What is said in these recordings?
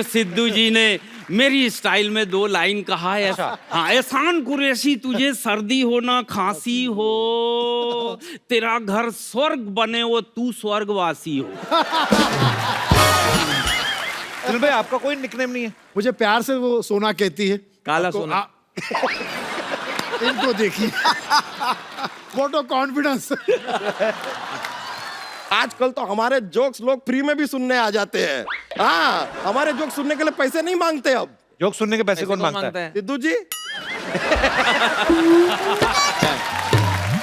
सिद्धू जी ने मेरी स्टाइल में 2 लाइन कहा है। हाँ, एहसान कुरैशी तुझे सर्दी हो ना खांसी हो, तेरा घर स्वर्ग बने वो तू स्वर्गवासी हो। सुनील भाई, आपका कोई निकनेम नहीं है? मुझे प्यार से वो सोना कहती है। काला आपको- सोना। इनको देखिए, फोटो कॉन्फिडेंस। आजकल तो हमारे जोक्स लोग फ्री में भी सुनने आ जाते हैं। हाँ, हमारे जोक सुनने के लिए पैसे नहीं मांगते अब। जोक सुनने के पैसे कौन कौन मांगता है? सिद्धू जी,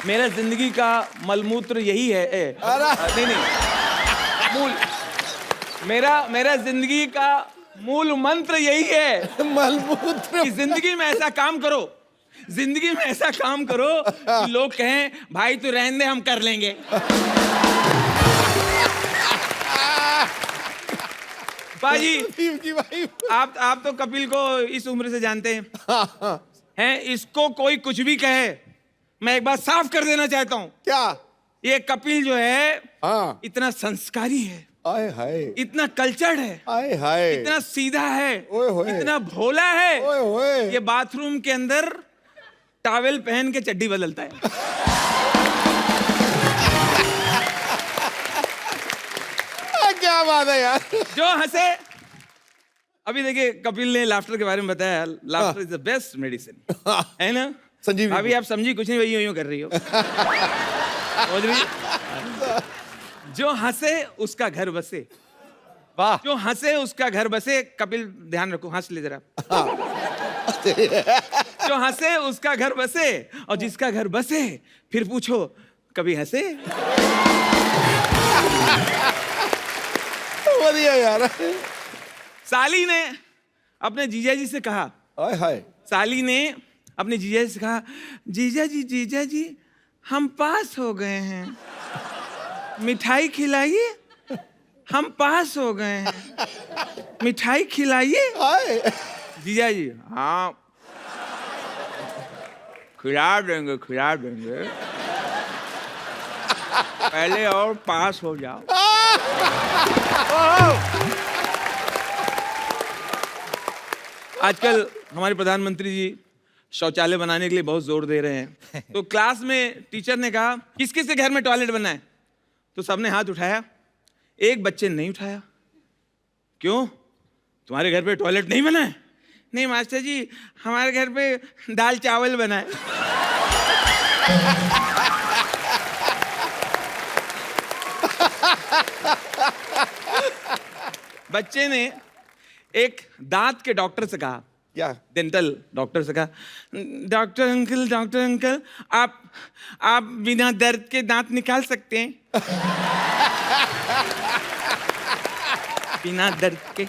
मेरा जिंदगी का मलमूत्र यही है। नहीं नहीं, मूल मेरा जिंदगी का मूल मंत्र यही है मलमूत्र। कि जिंदगी में ऐसा काम करो, जिंदगी में ऐसा काम करो कि लोग कहें भाई तू रहने दे, हम कर लेंगे। बाजी, भाई, आप तो कपिल को इस उम्र से जानते हैं। इसको कोई कुछ भी कहे, मैं एक बात साफ कर देना चाहता हूं। क्या? ये कपिल जो है हाँ। इतना संस्कारी है, आए हाय, इतना कल्चर्ड है, आए हाय, इतना सीधा है, ओए होए। इतना भोला है। ओए होए। ये बाथरूम के अंदर टॉवेल पहन के चड्डी बदलता है। क्या बात है यार। जो हंसे, अभी देखिए कपिल ने लाफ्टर के बारे में बताया, laughter is the best medicine, है ना? संजीवनी। अभी आप समझी कुछ नहीं, वही यूं कर रही हो। समझ रही? जो हंसे उसका घर बसे। वाह। जो हंसे उसका घर बसे। कपिल ध्यान रखो, हंस ले जरा। जो हंसे उसका घर बसे, और जिसका घर बसे फिर पूछो कभी हंसे? बढ़िया यार। साली ने अपने जीजा जी से कहा, आए हाय, साली ने अपने जीजा जी से कहा, जीजा जी हम पास हो गए हैं, मिठाई खिलाइए। हम पास हो गए हैं, मिठाई खिलाइए। आए। जीजा जी, हाँ खिला देंगे खिला देंगे, पहले और पास हो जाओ। आजकल हमारे प्रधानमंत्री जी शौचालय बनाने के लिए बहुत जोर दे रहे हैं। तो क्लास में टीचर ने कहा किस किस के घर में टॉयलेट बनना है, तो सबने हाथ उठाया, एक बच्चे ने नहीं उठाया। क्यों, तुम्हारे घर पे टॉयलेट नहीं बना है? नहीं मास्टर जी, हमारे घर पे दाल चावल बना है। बच्चे ने एक दांत के डॉक्टर से कहा, क्या? डेंटल डॉक्टर से कहा, डॉक्टर अंकल आप बिना दर्द के दांत निकाल सकते हैं? बिना दर्द के।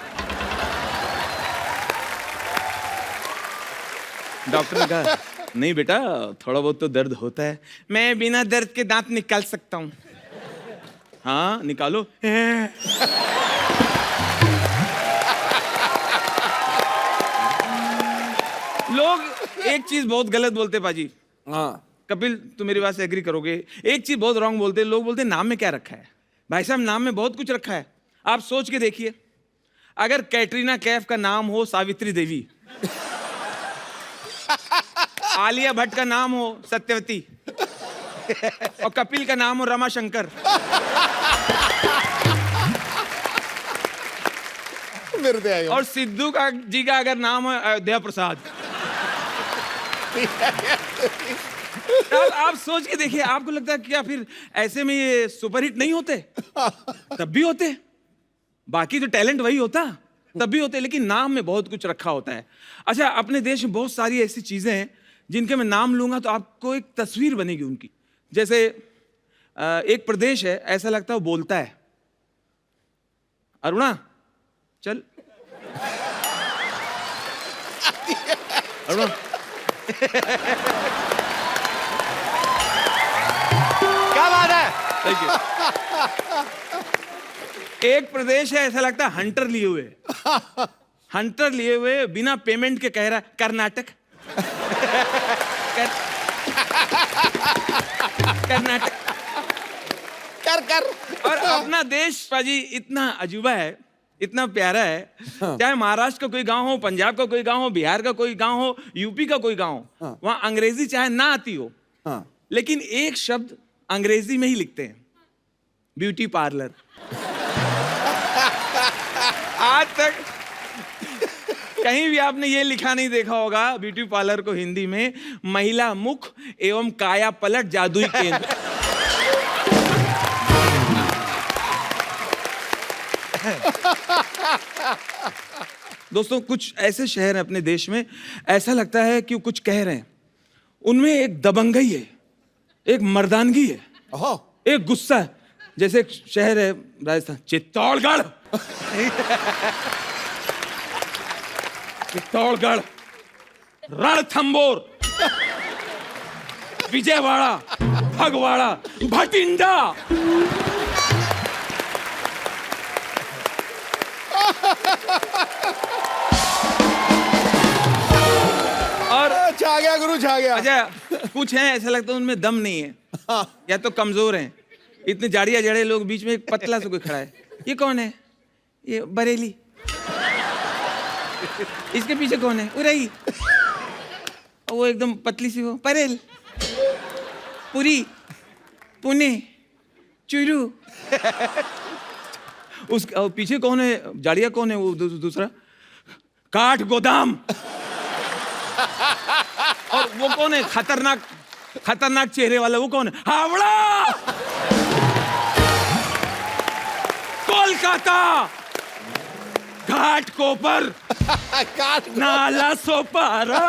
डॉक्टर ने कहा नहीं बेटा, थोड़ा बहुत तो दर्द होता है, मैं बिना दर्द के दांत निकाल सकता हूं। हाँ निकालो। लोग एक चीज बहुत गलत बोलते पाजी। हाँ। कपिल तुम मेरी बात से एग्री करोगे, एक चीज बहुत रॉन्ग बोलते हैं। लोग बोलते हैं नाम में क्या रखा है। भाई साहब, नाम में बहुत कुछ रखा है। आप सोच के देखिए, अगर कैटरीना कैफ का नाम हो सावित्री देवी, आलिया भट्ट का नाम हो सत्यवती, और कपिल का नाम हो रमाशंकर, मेरे से आएगा। और सिद्धू का जी का अगर नाम हो अयोध्या प्रसाद, आप सोच के देखिए, आपको लगता है क्या फिर ऐसे में ये सुपरहिट नहीं होते? तब भी होते। बाकी तो टैलेंट वही होता, तब भी होते, लेकिन नाम में बहुत कुछ रखा होता है। अच्छा, अपने देश में बहुत सारी ऐसी चीजें हैं जिनके मैं नाम लूंगा तो आपको एक तस्वीर बनेगी उनकी। जैसे एक प्रदेश है, ऐसा लगता है वो बोलता है। अरुणा चल, अरुणा क्या बात है? Thank you. एक प्रदेश है, ऐसा लगता है हंटर लिए हुए, हंटर लिए हुए बिना पेमेंट के कह रहा कर्नाटक। कर्नाटक कर। और अपना देश पाजी इतना अजूबा है इतना प्यारा है। चाहे महाराष्ट्र का कोई गांव हो, पंजाब का कोई गांव हो, बिहार का कोई गांव हो, यूपी का कोई गांव हो, वहां अंग्रेजी चाहे ना आती हो, लेकिन एक शब्द अंग्रेजी में ही लिखते हैं, ब्यूटी पार्लर। आज तक कहीं भी आपने ये लिखा नहीं देखा होगा ब्यूटी पार्लर को हिंदी में, महिला मुख एवं काया पलट जादुई केंद्र। दोस्तों, कुछ ऐसे शहर हैं अपने देश में, ऐसा लगता है कि वो कुछ कह रहे हैं, उनमें एक दबंगई है, एक मर्दानगी है, एक गुस्सा है। जैसे एक शहर है राजस्थान, चित्तौड़गढ़। चित्तौड़गढ़, रणथंबोर, विजयवाड़ा, फगवाड़ा, भटिंडा। और छा गया गुरु, छा गया। अच्छा, कुछ हैं ऐसा लगता है उनमें दम नहीं है, या तो कमजोर हैं। इतने जाड़िया जड़े लोग, बीच में एक पतला सा कोई खड़ा है, ये कौन है? ये बरेली। इसके पीछे कौन है? उरई। वो एकदम पतली सी, वो परेल, पुरी, पुणे, चुरू। उसके पीछे कौन है? जाड़िया कौन है? वो दूसरा काठ गोदाम। और वो कौन है? खतरनाक चेहरे वाला, वो कौन है? हावड़ा, कोलकाता, घाट कोपर, नाला सोपारा।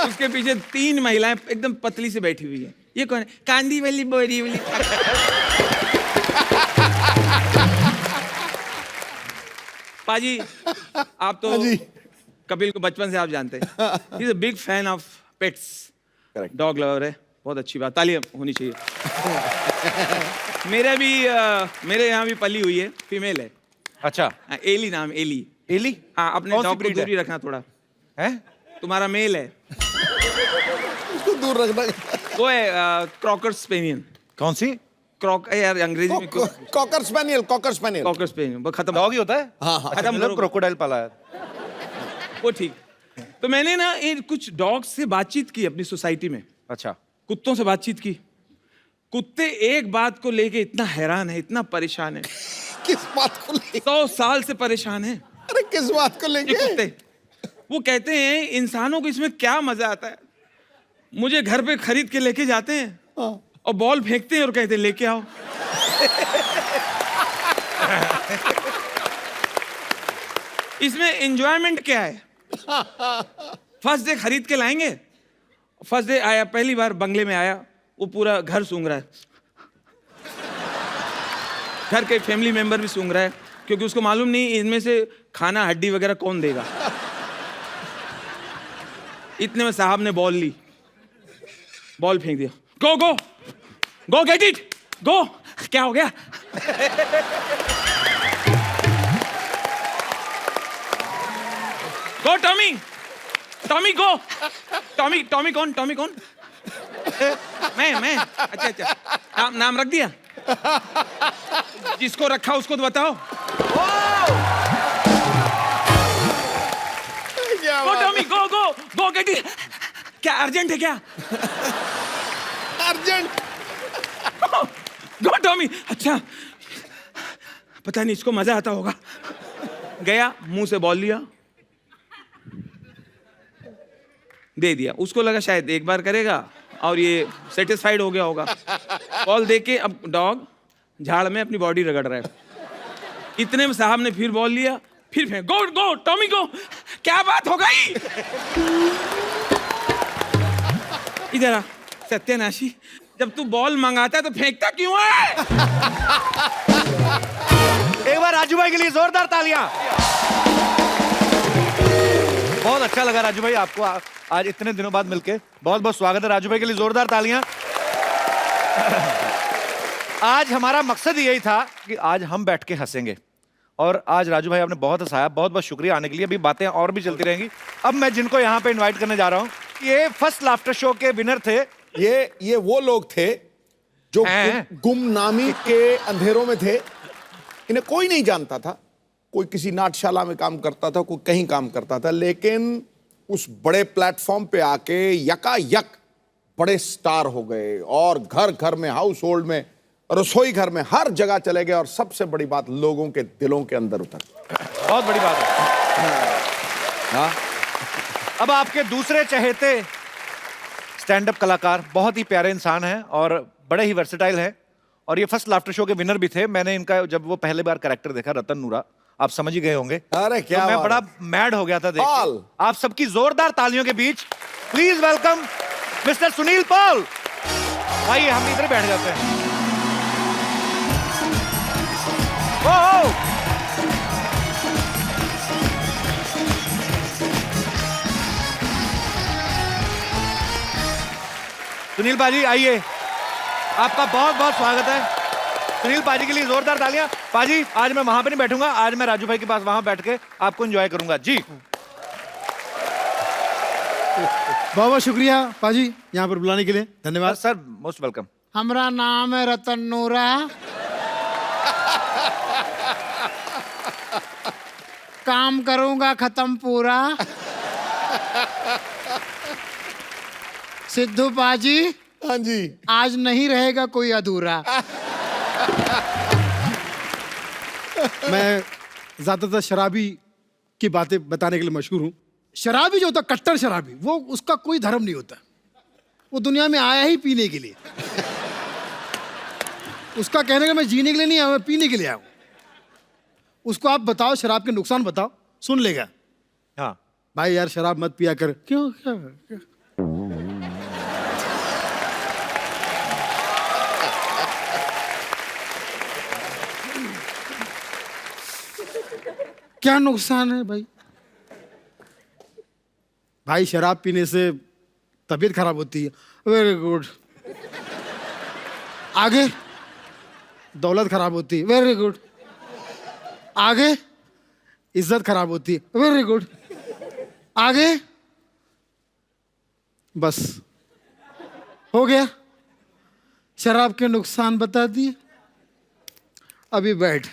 उसके पीछे 3 महिलाएं एकदम पतली से बैठी हुई है। ये कौन है? कांदी वाली, बोरी वाली। पाजी, आप तो कपिल को बचपन से आप जानते हैं। He is a big fan of pets, dog lover है। बहुत अच्छी बात, तालियां होनी चाहिए। मेरे यहाँ भी पली हुई है, फीमेल है। अच्छा, एली नाम, एली। एली? हाँ, अपने कौन सी डॉग को breed है? दूर ही रखना थोड़ा। हैं? तुम्हारा मेल है, उसको दूर रखना। वो है क्रॉकर स्पेनियन। कौन सी? यार अंग्रेजी में cocker spaniel, cocker spaniel. Cocker spaniel, वो खत्म। डॉग ही होता है? हाँ, हाँ। अच्छा, मतलब क्रोकोडाइल पाला है। वो ठीक। तो मैंने ना इन कुछ डॉग्स से बातचीत की अपनी सोसाइटी में, अच्छा, कुत्तों से बातचीत की। कुत्ते एक बात को लेके इतना हैरान है, इतना परेशान है, किस बात को लेके? 100 साल से परेशान है अरे किस बात को ये लेके? कुत्ते। वो कहते हैं इंसानों को इसमें क्या मजा आता है। मुझे घर पे खरीद के लेके जाते हैं और बॉल फेंकते हैं और कहते हैं लेके आओ। इसमें एंजॉयमेंट क्या है? फर्स्ट डे खरीद के लाएंगे, फर्स्ट डे आया, पहली बार बंगले में आया, वो पूरा घर सूंघ रहा है, घर के फैमिली मेंबर भी सूंघ रहा है, क्योंकि उसको मालूम नहीं इनमें से खाना हड्डी वगैरह कौन देगा। इतने में साहब ने बॉल ली, बॉल फेंक दिया। गो गो गो, गेट इट, गो। क्या हो गया? गो टॉमी, टॉमी गो। टॉमी कौन? टॉमी कौन? मैं अच्छा, नाम रख दिया? जिसको रखा उसको तो बताओ। Go Tommy, go go go, get it. क्या अर्जेंट है क्या? अर्जेंट। Go Tommy. अच्छा, पता नहीं इसको मजा आता होगा। गया, मुंह से बॉल लिया, दे दिया। उसको लगा शायद एक बार करेगा और ये सेटिस्फाइड हो गया होगा। बॉल दे के अब डॉग झाड़ में अपनी बॉडी रगड़ रहा है। इतने में साहब ने फिर बॉल लिया, फिर फेंक। गो गो टॉमी गो। क्या बात हो गई? इधर आ सत्यानाशी, जब तू बॉल मंगाता है तो फेंकता क्यों है? एक बार राजू भाई के लिए जोरदार तालियां। बहुत अच्छा लगा राजू भाई आपको आज इतने दिनों बाद मिलके। बहुत बहुत स्वागत है राजू भाई के लिए, जोरदार तालियां। आज हमारा मकसद यही था कि आज हम बैठ के हंसेंगे, और आज राजू भाई आपने बहुत हंसाया। बहुत बहुत शुक्रिया आने के लिए। अभी बातें और भी चलती रहेंगी। अब मैं जिनको यहाँ पे इनवाइट करने जा रहा हूँ, ये फर्स्ट लाफ्टर शो के विनर थे। ये वो लोग थे जो हैं। गुमनामी के अंधेरों में थे। इन्हें कोई नहीं जानता था, कोई किसी नाट्यशाला में काम करता था, कोई कहीं काम करता था, लेकिन उस बड़े प्लेटफॉर्म पे आके यकायक बड़े स्टार हो गए और घर घर में, हाउस होल्ड में, रसोई घर में, हर जगह चले गए और सबसे बड़ी बात, लोगों के दिलों के अंदर उतर गए। बहुत बड़ी बात है। हाँ, अब आपके दूसरे चहेते स्टैंड अप कलाकार, बहुत ही प्यारे इंसान हैं और बड़े ही वर्सेटाइल हैं, और ये फर्स्ट लाफ्टर शो के विनर भी थे। मैंने इनका जब वो पहले बार कैरेक्टर देखा, रतन नूरा, आप समझ ही गए होंगे। अरे क्या तो मैं बात बड़ा है। मैड हो गया था देख पाल। के। आप सबकी जोरदार तालियों के बीच please welcome mister Sunil Pal. आइए हम इधर बैठ जाते हैं। ओ, सुनील पाजी आइए, आपका बहुत बहुत स्वागत है। सुनील पाजी के लिए जोरदार तालियां। पाजी आज मैं वहां पे नहीं बैठूंगा, आज मैं राजू भाई के पास वहां बैठ के आपको एंजॉय करूंगा जी। बहुत बहुत शुक्रिया पाजी यहाँ पर बुलाने के लिए, धन्यवाद। Sir most welcome. हमारा नाम है रतन नूरा। काम करूंगा खत्म पूरा। सिद्धू पाजी हाँ जी, आज नहीं रहेगा कोई अधूरा। मैं ज्यादातर शराबी की बातें बताने के लिए मशहूर हूँ। शराबी जो होता, कट्टर शराबी, वो उसका कोई धर्म नहीं होता। वो दुनिया में आया ही पीने के लिए। उसका कहने का मैं जीने के लिए नहीं आया, मैं पीने के लिए आया हूँ। उसको आप बताओ शराब के नुकसान बताओ, सुन लेगा। हाँ भाई यार शराब मत पिया कर। क्यों क्या? क्या नुकसान है भाई? भाई शराब पीने से तबीयत खराब होती है। Very good. आगे दौलत खराब होती है। Very good. आगे इज्जत खराब होती है। Very good. आगे बस हो गया, शराब के नुकसान बता दिए। अभी बैठ,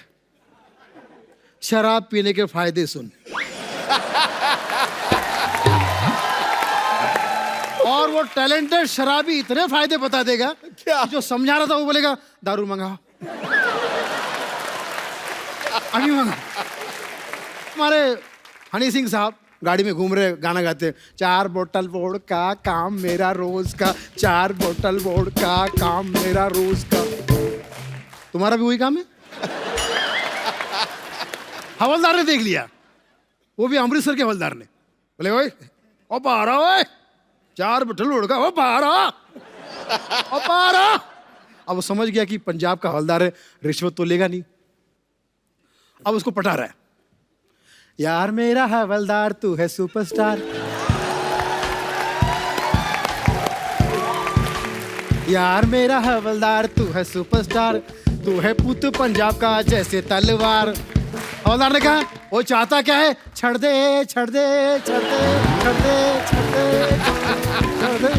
शराब पीने के फायदे सुन। और वो टैलेंटेड शराबी इतने फायदे बता देगा क्या? कि जो समझा रहा था वो बोलेगा दारू मंगाओ, अभी मंगाओ। हमारे हनी सिंह साहब गाड़ी में घूम रहे, गाना गाते, 4 बोतल वोड का काम मेरा रोज का, 4 बोतल वोड का काम मेरा रोज का। तुम्हारा भी वही काम है? हवलदार ने देख लिया, वो भी अमृतसर के हवलदार ने, बोले ओए ओ पारा, ओए 4 बोतल वोड का, ओ पारा, ओ पारा। अब वो समझ गया कि पंजाब का हवलदार है, रिश्वत तो लेगा नहीं। अब उसको पटा रहा है, यार मेरा हवलदार तू है सुपरस्टार, यार मेरा हवलदार तू है सुपरस्टार, तू है पुत पंजाब का जैसे तलवार। हवलदार ने कहा वो चाहता क्या है? छड़ दे छड़ दे छड़ दे छड़ दे छड़ दे छड़ दे।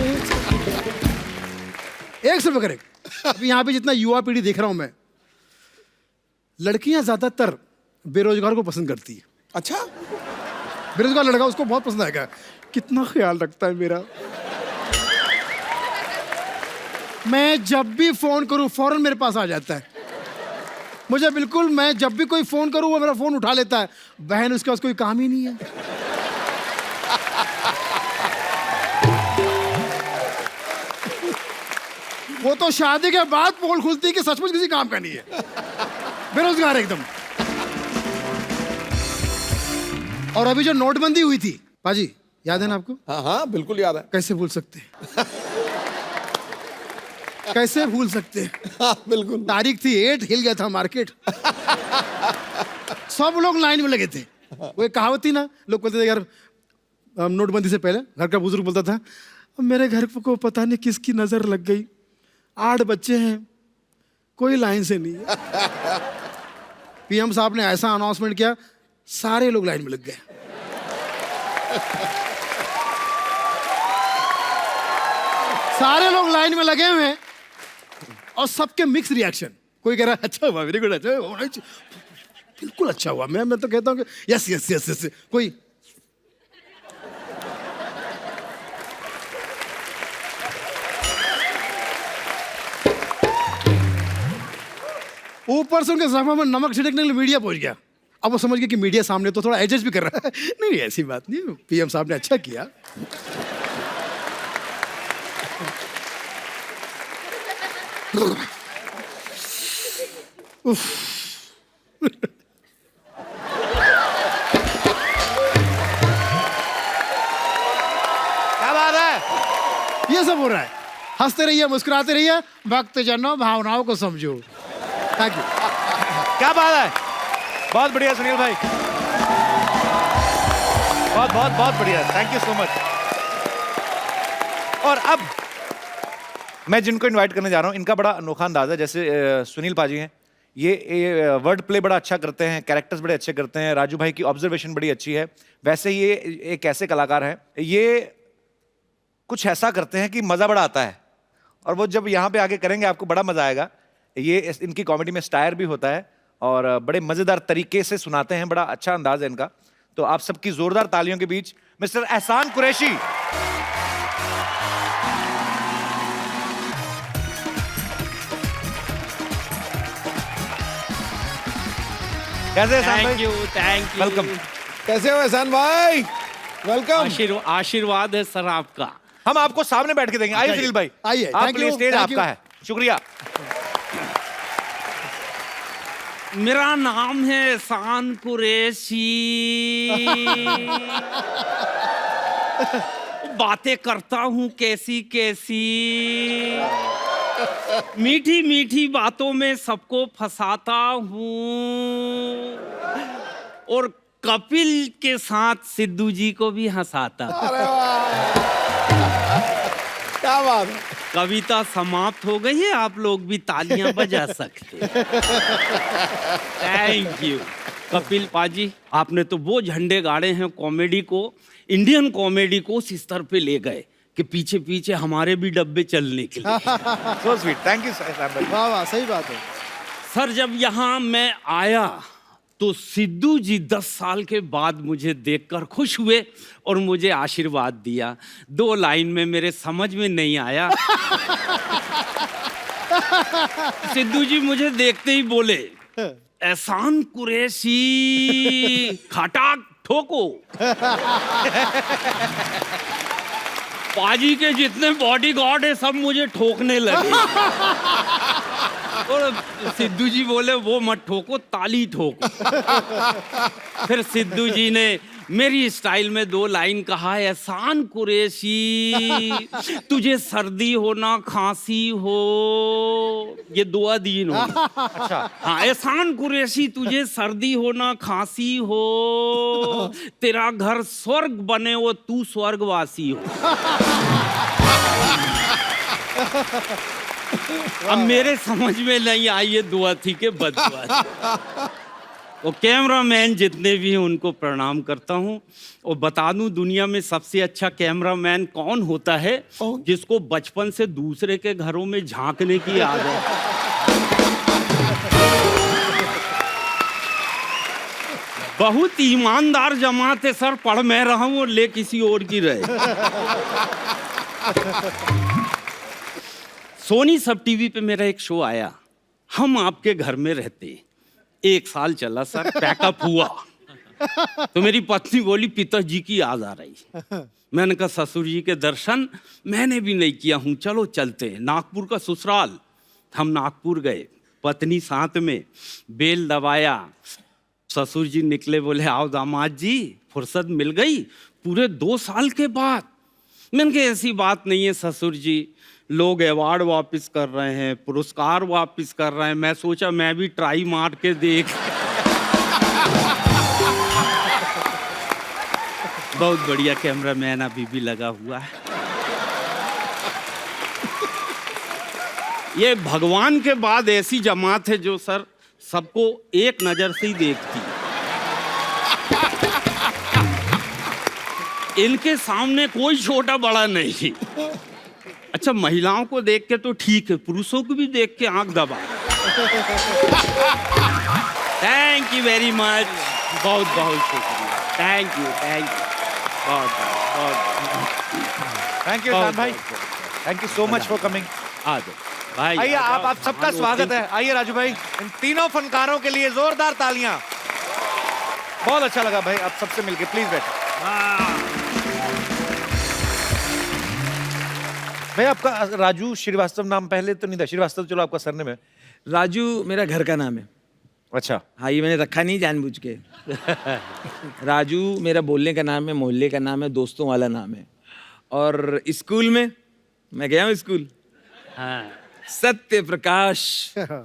एक से बकर एक। अभी यहाँ पे जितना युवा पीढ़ी देख रहा हूं मैं, लड़कियां ज्यादातर बेरोजगार को पसंद करती है। अच्छा, बेरोजगार लड़का उसको बहुत पसंद आएगा, कितना ख्याल रखता है मेरा। मैं जब भी फोन करूं फौरन मेरे पास आ जाता है। मुझे बिल्कुल, मैं जब भी कोई फोन करूं वो मेरा फोन उठा लेता है। बहन उसके पास कोई काम ही नहीं है। वो तो शादी के बाद पोल खुलती है कि सचमुच किसी काम का नहीं है, बेरोजगार एकदम। और अभी जो नोटबंदी हुई थी पाजी, याद है ना आपको? हाँ हाँ बिल्कुल याद है। कैसे भूल सकते हैं? कैसे भूल सकते हैं? हाँ बिल्कुल। तारीख थी 8, हिल गया था मार्केट। सब लोग लाइन में लगे थे। वो एक कहावत थी ना, लोग बोलते थे यार, नोटबंदी से पहले घर का बुजुर्ग बोलता था, मेरे घर को पता नहीं किसकी नजर लग गई, 8 बच्चे हैं, कोई लाइन से नहीं है। पीएम साहब ने ऐसा अनाउंसमेंट किया, सारे लोग लाइन में लग गए। सारे लोग लाइन में लगे हुए हैं और सबके मिक्स रिएक्शन। कोई कह रहा है अच्छा हुआ, वेरी गुड, अच्छा हुआ, बिल्कुल अच्छा हुआ। मैं तो कहता हूँ कि यस यस यस यस। कोई ऊपर से उनके जख्म में नमक छिड़कने के लिए मीडिया पहुंच गया। अब वो समझ गए कि मीडिया सामने तो थोड़ा एडजस्ट भी कर रहा है। नहीं नहीं ऐसी बात नहीं, पीएम साहब ने अच्छा किया। क्या बात है? ये सब हो रहा है। हंसते रहिए, मुस्कुराते रहिए, भक्त जनों भावनाओं को समझो। Thank you. क्या बात है, बहुत बढ़िया सुनील भाई, बहुत बहुत बहुत बढ़िया, थैंक यू सो मच। और अब मैं जिनको इनवाइट करने जा रहा हूं, इनका बड़ा अनोखा अंदाज है। जैसे सुनील पाजी हैं, ये वर्ड प्ले बड़ा अच्छा करते हैं, कैरेक्टर्स बड़े अच्छे करते हैं, राजू भाई की ऑब्जर्वेशन बड़ी अच्छी है। वैसे ये एक ऐसे कलाकार हैं, ये कुछ ऐसा करते हैं कि मजा बड़ा आता है, और वो जब यहाँ पे आके करेंगे आपको बड़ा मजा आएगा। ये इनकी कॉमेडी में स्टायर भी होता है और बड़े मजेदार तरीके से सुनाते हैं, बड़ा अच्छा अंदाज है इनका। तो आप सबकी जोरदार तालियों के बीच मिस्टर एहसान कुरैशी। कैसे एहसान भाई? Thank you. वेलकम। कैसे हो एहसान भाई? वेलकम। आशीर्वाद है सर आपका। हम आपको सामने बैठ के देंगे। आइए सुनील भाई, आइए, आप thank please, you, stage thank आपका you। है। शुक्रिया। मेरा नाम है एहसान कुरैशी। बातें करता हूँ कैसी कैसी, मीठी मीठी बातों में सबको फंसाता हूँ, और कपिल के साथ सिद्धू जी को भी हंसाता हूँ। अरे वाह, क्या बात है। कविता समाप्त हो गई है, आप लोग भी तालियां बजा सकते। Thank you. कपिल पाजी, आपने तो वो झंडे गाड़े हैं कॉमेडी को, इंडियन कॉमेडी को उस स्तर पे ले गए कि पीछे पीछे हमारे भी डब्बे चलने के लिए। सो स्वीट, थैंक यू एहसान भाई। वाह वाह, सही बात है। सर जब यहाँ मैं आया तो सिद्धू जी 10 साल के बाद मुझे देखकर खुश हुए और मुझे आशीर्वाद दिया। 2 लाइन में मेरे समझ में नहीं आया। सिद्धू जी मुझे देखते ही बोले, एहसान कुरैशी खटाक ठोको। पाजी के जितने बॉडीगार्ड है सब मुझे ठोकने लगे। और सिद्धू जी बोले वो मत ठोको, ताली ठोको। फिर सिद्धू जी ने मेरी स्टाइल में 2 लाइन कहा, एहसान कुरैशी तुझे सर्दी हो ना खांसी हो, ये दुआ दी इन्होंने। अच्छा, हाँ, एहसान कुरैशी तुझे सर्दी हो ना खांसी हो, तेरा घर स्वर्ग बने वो तू स्वर्गवासी हो। अब मेरे समझ में नहीं आई ये दुआ थी के बददुआ थी। वो कैमरामैन जितने भी हैं उनको प्रणाम करता हूँ। और बता दूं, दुनिया में सबसे अच्छा कैमरामैन कौन होता है? जिसको बचपन से दूसरे के घरों में झांकने की आदत। बहुत ईमानदार जमात है सर, पढ़ मैं रहा हूँ और ले किसी और की रहे। सोनी सब टीवी पे मेरा एक शो आया, हम आपके घर में रहते। 1 साल चला सर, पैकअप हुआ तो मेरी पत्नी बोली पिताजी की याद आ रही। मैंने कहा ससुर जी के दर्शन मैंने भी नहीं किया हूँ, चलो चलते हैं। नागपुर का ससुराल, हम नागपुर गए, पत्नी साथ में, बेल दबाया। ससुर जी निकले, बोले आओ दामाद जी, फुर्सत मिल गई पूरे 2 साल के बाद। मैंने कहा ऐसी बात नहीं है ससुर जी, लोग अवार्ड वापस कर रहे हैं, पुरस्कार वापस कर रहे हैं, मैं सोचा मैं भी ट्राई मार के देख। बहुत बढ़िया कैमरामैन अभी भी लगा हुआ है। ये भगवान के बाद ऐसी जमात है जो सर सबको एक नजर से ही देखती है। इनके सामने कोई छोटा बड़ा नहीं। अच्छा, महिलाओं को देख के तो ठीक है, पुरुषों को भी देख के आंख दबा। थैंक यू वेरी मच, बहुत बहुत शुक्रिया, थैंक यू बहुत थैंक यू शान भाई, thank you so much for coming. आ जाओ भाई, आइए, आप सबका स्वागत है। आइए राजू भाई, इन तीनों फनकारों के लिए जोरदार तालियां। बहुत अच्छा लगा भाई आप सबसे मिलके, प्लीज बैठो। भाई आपका राजू श्रीवास्तव नाम पहले तो नहीं था, श्रीवास्तव चलो आपका सरनेम है। राजू मेरा घर का नाम है। अच्छा, हाँ, ये मैंने रखा नहीं जानबूझ के। राजू मेरा बोलने का नाम है, मोहल्ले का नाम है, दोस्तों वाला नाम है। और स्कूल में मैं गया हूँ स्कूल, हाँ। सत्य प्रकाश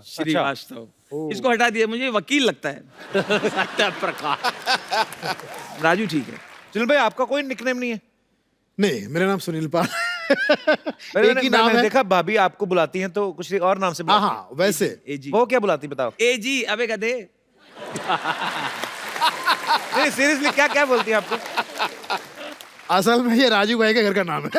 श्रीवास्तव। इसको हटा दिया, मुझे वकील लगता है। सत्य प्रकाश। राजू ठीक है। सुनील भाई आपका कोई निकनेम नहीं है? नहीं, मेरा नाम सुनील पाल। मैंने एक ही नाम है। देखा भाभी आपको बुलाती हैं तो कुछ और नाम से हाँ बुलाती हाँ, वैसे एजी। हैं। वो क्या बुलाती बताओ? एजी, अबे गधे। नहीं सीरियसली, क्या क्या बोलती हैं आपको? असल में ये राजू भाई के घर का नाम है।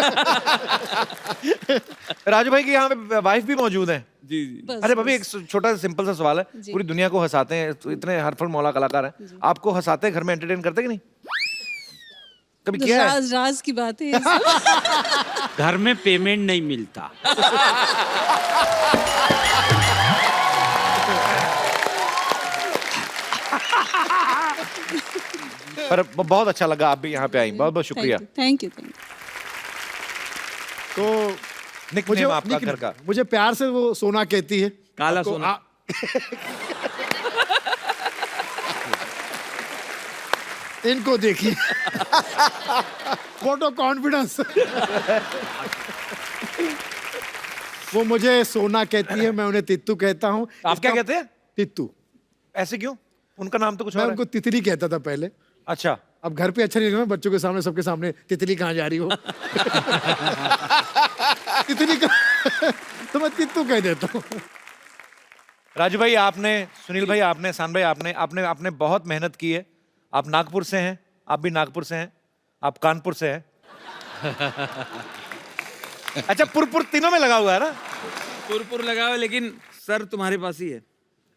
राजू भाई की यहाँ पे वाइफ भी मौजूद है। जी जी। बस, अरे भाभी, बस। एक छोटा सा सिंपल सा सवाल है, पूरी दुनिया को हंसाते हैं तो इतने हरफल मौला कलाकार हैं, आपको हंसाते हैं, घर में एंटरटेन करते कि नहीं? कभी किया है? राज राज की बात है ये सब। घर में पेमेंट नहीं मिलता। पर बहुत अच्छा लगा आप भी यहाँ पे आई, बहुत बहुत शुक्रिया। Thank you. तो निकनेम आपका घर का? मुझे प्यार से वो सोना कहती है। काला आपको- सोना। इनको देखिए। Photo confidence. वो मुझे सोना कहती है, मैं उन्हें तित्तू कहता हूँ। आप क्या कहते हैं? तित्तू। ऐसे क्यों? उनका नाम तो कुछ मैं और है। उनको तितली कहता था पहले। अच्छा, अब घर पे अच्छा नहीं लगता, बच्चों के सामने, सबके सामने तितली कहाँ जा रही हो। तितली कहाँ, तो मैं तित्तू कह देता हूँ। राजू भाई आपने, सुनील भाई आपने, शान भाई आपने आपने आपने बहुत मेहनत की है। आप नागपुर से हैं, आप भी नागपुर से हैं, आप कानपुर से हैं। अच्छा, पुर तीनों में लगा हुआ है ना? पुरपुर लगा हुआ, लेकिन सर तुम्हारे पास ही है,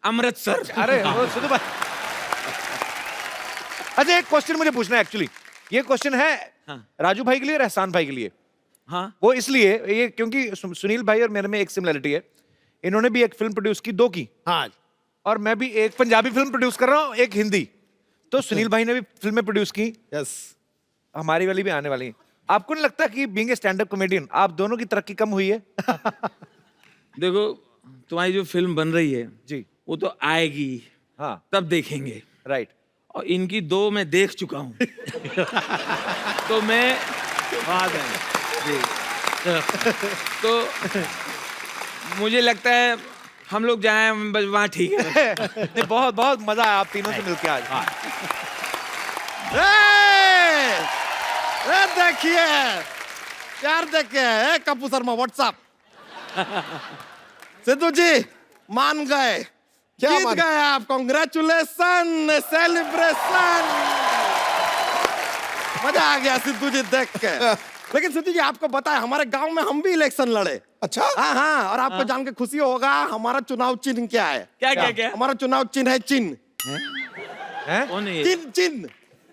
अमृतसर। अरे वो सुनो भाई। अच्छा, एक क्वेश्चन मुझे पूछना है एक्चुअली। ये क्वेश्चन है हाँ। राजू भाई के लिए और एहसान भाई के लिए। हाँ। वो इसलिए ये क्योंकि सुनील भाई और मेरे में एक सिमिलरिटी है। इन्होंने भी एक फिल्म प्रोड्यूस की, 2 की, हाँ, और मैं भी एक पंजाबी फिल्म प्रोड्यूस कर रहा हूँ, एक हिंदी। तो सुनील भाई ने भी फिल्में प्रोड्यूस की, यस। हमारी वाली भी आने वाली है। आपको नहीं लगता कि being a stand up comedian आप दोनों की तरक्की कम हुई है? देखो, तुम्हारी जो फिल्म बन रही है जी, वो तो आएगी, हाँ, तब देखेंगे। राइट। और इनकी 2 मैं देख चुका हूँ। तो मैं बात है जी। तो मुझे लगता है हम लोग जाएं बस वहाँ, ठीक है। नहीं, बहुत बहुत मजा आया आप तीनों से मिलके आज। देखिए यार, देखिए कपूर शर्मा व्हाट्सअप। सिद्धू जी मान गए, क्या जीत मान- गए आप। Congratulation, celebration. मजा आ गया सिद्धू जी देख के। लेकिन सिद्धू जी आपको पता है, हमारे गांव में हम भी इलेक्शन लड़े। अच्छा, हाँ हाँ, और आपको जान के खुशी होगा हमारा चुनाव चिन्ह क्या है। क्या क्या क्या? हमारा चुनाव चिन्ह है चिन्ह। हैं? कौन है ये? चिन्ह चिन्ह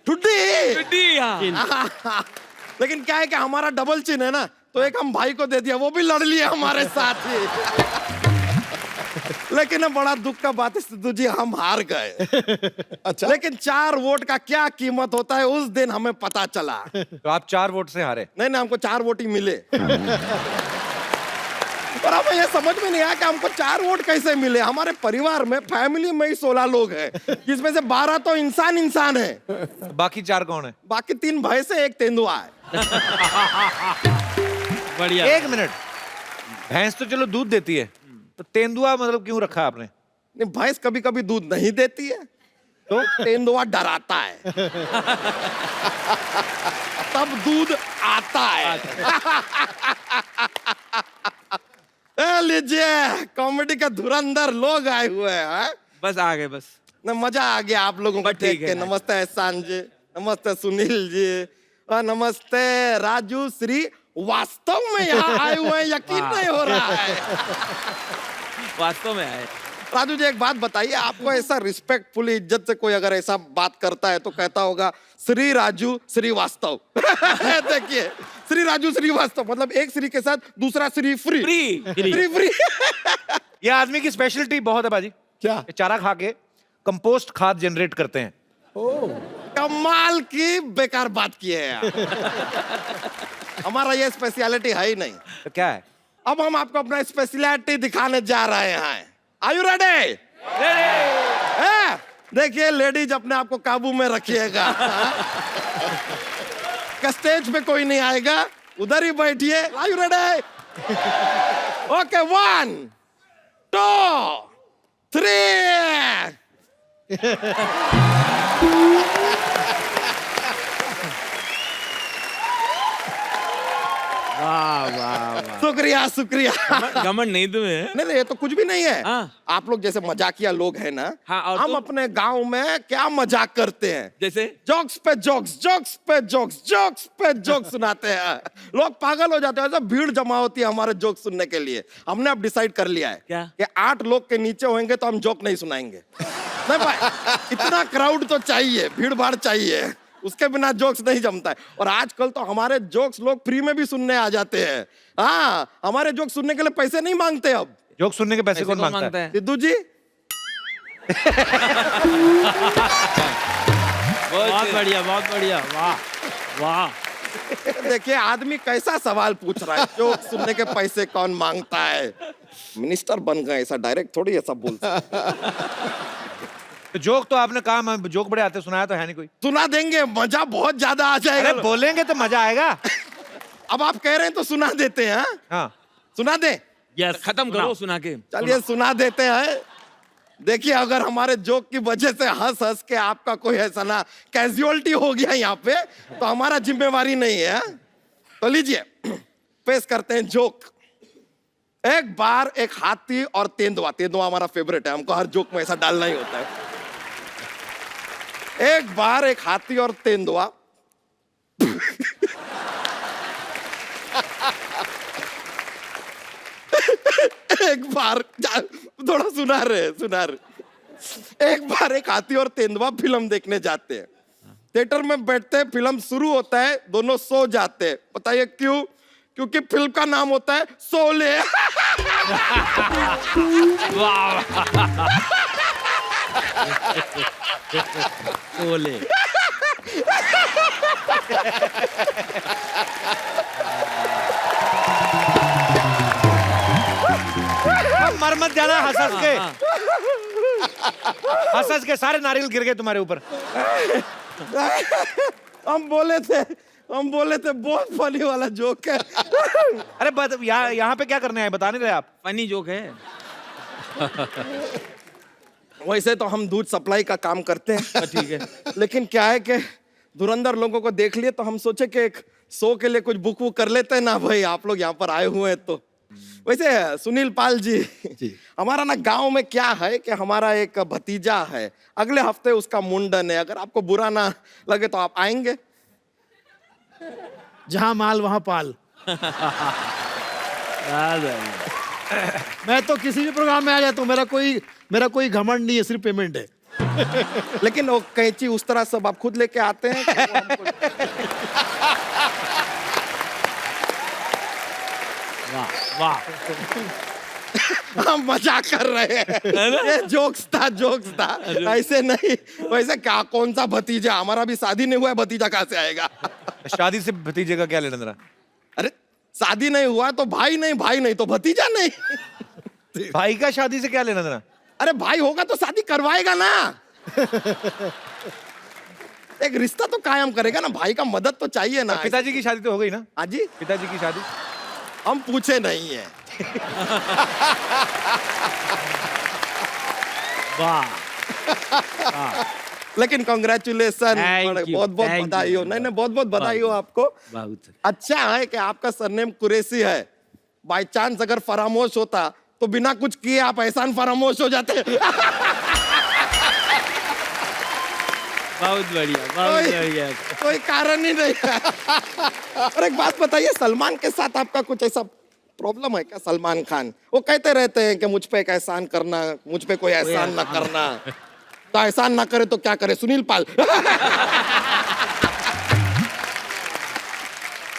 ठुड्डी। टुड्डी, हाँ। लेकिन क्या है कि हमारा डबल चिन्ह है ना, तो एक हम भाई को दे दिया, वो भी लड़ लिया हमारे साथ ही। लेकिन अब बड़ा दुख का बात है सिद्धू जी, हम हार गए। अच्छा। लेकिन 4 वोट का क्या कीमत होता है उस दिन हमें पता चला। तो आप 4 वोट से हारे। नहीं नहीं, हमको 4 वोट ही मिले। और हमें ये समझ में नहीं आया कि हमको 4 वोट कैसे मिले। हमारे परिवार में, फैमिली में ही 16 लोग हैं, जिसमें से 12 तो इंसान है, बाकी 4 कौन है? बाकी 3 भैंस है, 1 तेंदुआ है। बढ़िया। 1 मिनट, भैंस तो चलो दूध देती है, तो तेंदुआ मतलब क्यों रखा आपने? नहीं, भैंस कभी कभी दूध नहीं देती है, तो तेंदुआ डराता है, तब दूध आता है। ए लीजिए, कॉमेडी का धुरंधर लोग आए हुए हैं। बस आ गए बस। न मजा आ गया आप लोगों को बस ठीक देख के। है। नमस्ते एहसान जी, नमस्ते सुनील जी, और नमस्ते राजू श्री वास्तव में यहाँ आए हुए हैं, यकीन नहीं हो रहा है। वास्तव में आए। राजू जी एक बात बताइए, आपको ऐसा रिस्पेक्टफुली इज्जत से कोई अगर ऐसा बात करता है तो कहता होगा श्री राजू श्रीवास्तव। देखिए, श्री राजू श्रीवास्तव मतलब एक श्री के साथ दूसरा श्री फ्री फ्री फ्री। ये आदमी की स्पेशलिटी बहुत है बाजी। क्या? ये चारा खा के कंपोस्ट खाद जनरेट करते हैं। कमाल की बेकार बात की है यार। हमारा ये स्पेशलिटी है ही नहीं। तो क्या है? अब हम आपको अपना स्पेशलिटी दिखाने जा रहे हैं। Are you ready? देखिए लेडीज अपने आप को काबू में रखिएगा। स्टेज पे कोई नहीं आएगा, उधर ही बैठिए। Are you ready? ओके, 1 2 3। शुक्रिया शुक्रिया। घमंड नहीं तुम्हें? नहीं नहीं, ये तो कुछ भी नहीं है। हाँ। आप लोग जैसे मजाकिया लोग हैं ना, हाँ, और हम तुम? अपने गांव में क्या मजाक करते हैं, जैसे? जोक्स पे जोक्स, जोक्स पे जोक्स, जोक्स पे जोक्स सुनाते हैं। लोग पागल हो जाते हैं, ऐसा भीड़ जमा होती है हमारे जोक सुनने के लिए। हमने अब डिसाइड कर लिया है क्या? कि 8 लोग के नीचे होंगे तो हम जोक नहीं सुनाएंगे। नहीं भाई, इतना क्राउड तो चाहिए, भीड़ भाड़ चाहिए, उसके बिना जोक्स नहीं जमता है। और आजकल तो हमारे जोक्स लोग फ्री में भी सुनने आ जाते हैं। हाँ, हमारे जोक सुनने के लिए पैसे नहीं मांगते अब। जोक सुनने के पैसे ऐसे कौन मांगता है? सिद्धू जी बहुत बढ़िया, बहुत बढ़िया, वाह वाह। देखिए आदमी कैसा सवाल पूछ रहा है, जोक सुनने के पैसे कौन मांगता है। मिनिस्टर बन गए, ऐसा डायरेक्ट थोड़ी ऐसा बोलता। तो जोक तो आपने कहा, मैं जोक बड़े आते सुनाया तो है नहीं कोई। सुना देंगे, मजा बहुत ज्यादा आ जाएगा। अरे बोलेंगे तो मजा आएगा। अब आप कह रहे हैं तो सुना देते हैं। हाँ, सुना दे? यस, खत्म करो सुना के। चलिए सुना देते हैं। देखिए अगर हमारे जोक की वजह से हंस हंस के आपका कोई ऐसा ना कैजुअलिटी हो गया यहाँ पे, तो हमारा जिम्मेवारी नहीं है। तो लीजिए पेश करते हैं जोक। एक बार एक हाथी और तेंदुआ, तेंदुआ हमारा फेवरेट है, हमको हर जोक में ऐसा डालना ही होता है। एक बार एक हाथी और तेंदुआ एक बार थोड़ा सुना रहे। एक बार एक हाथी और तेंदुआ फिल्म देखने जाते हैं। थिएटर में बैठते हैं, फिल्म शुरू होता है, दोनों सो जाते हैं। बताइए क्यों? क्योंकि फिल्म का नाम होता है शोले। बोले मर मत जाना हंस हंस के। हंस हंस के सारे नारियल गिर गए तुम्हारे ऊपर। हम बोले थे बहुत फनी वाला जोक है। अरे यहाँ पे क्या करने आए, बता नहीं रहे आप? फनी जोक है। वैसे तो हम दूध सप्लाई का काम करते हैं, ठीक है। लेकिन क्या है कि धुरंधर लोगों को देख लिए तो हम सोचे कि एक शो के लिए कुछ बुक वुक कर लेते हैं ना भाई, आप लोग यहाँ पर आए हुए हैं तो। वैसे सुनील पाल जी, हमारा ना गांव में क्या है कि हमारा एक भतीजा है, अगले हफ्ते उसका मुंडन है। अगर आपको बुरा ना लगे तो आप आएंगे? जहां माल वहां पाल। मैं तो किसी भी प्रोग्राम में आ जाता हूँ, मेरा कोई घमंड नहीं है, सिर्फ पेमेंट है। लेकिन वो कैंची उस तरह सब आप खुद लेके आते हैं कि वो हमको- वाह, हम मजाक कर रहे हैं, ये जोक्स था, ऐसे नहीं। वैसे क्या, कौन सा भतीजा? हमारा भी शादी नहीं हुआ है, भतीजा कहाँ से आएगा? शादी से भतीजे का क्या लेना देना? अरे शादी नहीं हुआ तो भाई नहीं तो भतीजा नहीं। भाई का शादी से क्या लेना देना? अरे भाई होगा तो शादी करवाएगा ना। एक रिश्ता तो कायम करेगा ना, भाई का मदद तो चाहिए ना। पिताजी की शादी तो हो गई ना? हाँ जी, पिताजी की शादी हम पूछे नहीं है। वाह। लेकिन कॉन्ग्रेचुलेसन, Thank you, बहुत बहुत thank बधाई you. हो। नहीं बहुत बहुत बधाई हो आपको। बहुत अच्छा है कि आपका सरनेम कुरैशी है। बाय चांस अगर फरामोश होता तो बिना कुछ किए आप एहसान फरामोश हो जाते। बहुत बढ़िया, बहुत बढ़िया। कोई कारण ही नहीं है। और एक बात बताइए, सलमान के साथ आपका कुछ ऐसा प्रॉब्लम है क्या? सलमान खान वो कहते रहते हैं कि मुझ पे एक एहसान करना, मुझ पे कोई एहसान ना करना। तो एहसान ना करे तो क्या करे? सुनील पाल।